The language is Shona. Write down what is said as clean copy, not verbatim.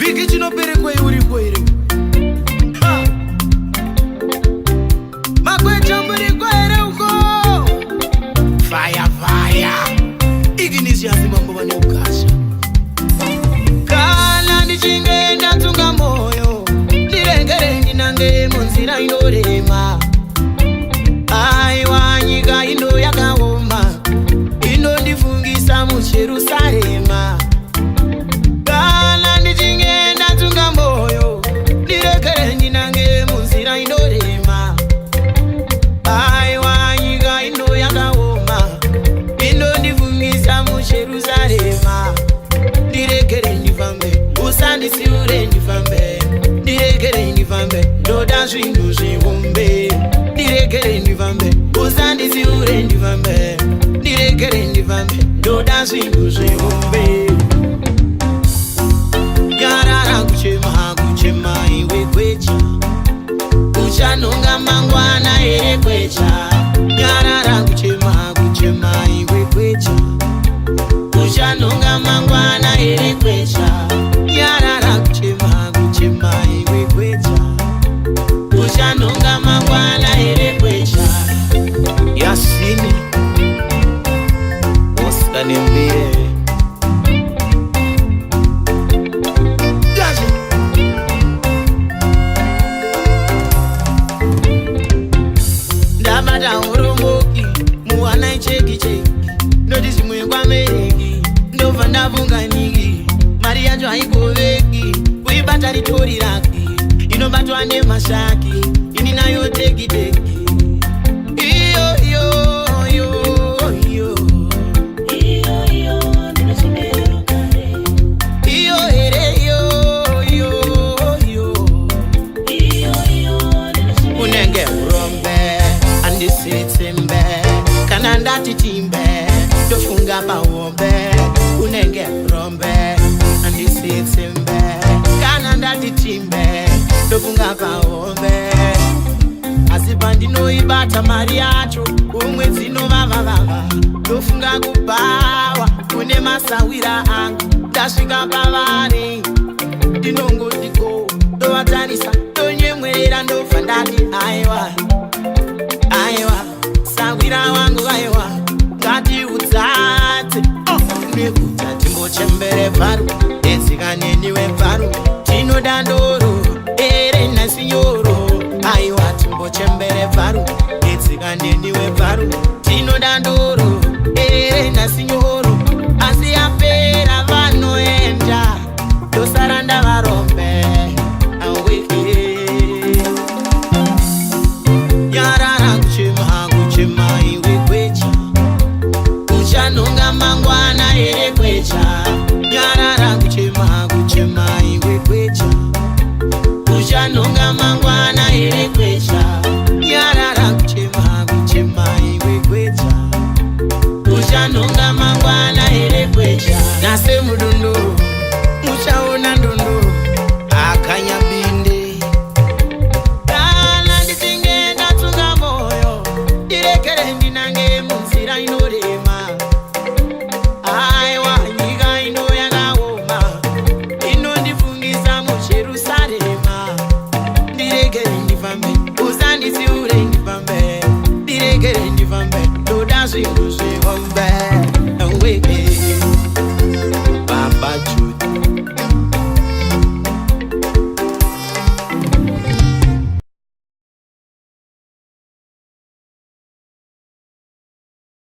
Viki chinoperekwe uri kwere Magwecha mbere kwere uko Fire Iginisi azima mbova ni ukasha Kana ndichinge ndatunga moyo Ndirengere ndinange munzira inorema Aiwa nyika ino yakaoma Ino ndifungisa mu Jerusalema Kana ndichinge ndatunga moyo Ndirengere ndinange munzira inorema Aiwa nyika ino yakaoma Ino ndifungisa mu Jerusalema Ndiregere ndifambe usandisiure ndifambe Ndiregere ndifambe ndoda zvinhu zvihombe Ndiregere ndifambe usandisiure ndifambe Ndiregere ndifambe ndoda zvinhu zvihombe Yarara kuchema iwe kwecha Uchanonga mangwana ere kwecha Yarara kuchema iwe kwecha Uchanonga mangwana ere kwecha Yarara kuchema iwe kwecha Uchanonga mangwana ere kwecha Yasini Osanembire Gaji Ndamata uromoki Muwana icheki Nodisi mwe kwa mereki Ndova ndavunga niki Mari yacho haikoveki Kuibata ritori raki Inobatwa nemashaki Ini nayo teki Iyo ere Unenge urombe Andisitimbe Kana ndati timbe Dofunga pawombe Unenge urombe Andisitimbe Kana ndati timbe Dofunga pawombe Asipa ndinoibata mari yacho Umwezi novava Dofunga kubawa Kune masawira angu Ndasvika pavari Ndinongo ndiko Dovatanisa Donyemwerera ndobva ndati aiwa Sawira wangu aiwa Ngati udzate Nekuta timbochembere vharu Edzikaneniwe vharu Tinoda ndoro Ere nasinyoro Aiwa timbochembere vharu Edzikaneniwe vharu Tinoda ndoro Ere nasinyoro Asi yapera vanoenda Dosaranda varombe Yarara kuchema iwe kwecha Uchanonga mangwana ere kwecha Yarara kuchema iwe kwecha Uchanonga mangwana ere kwecha Yarara kuchema iwe kwecha Uchanonga mangwana ere kwecha Nase mudundo Mucha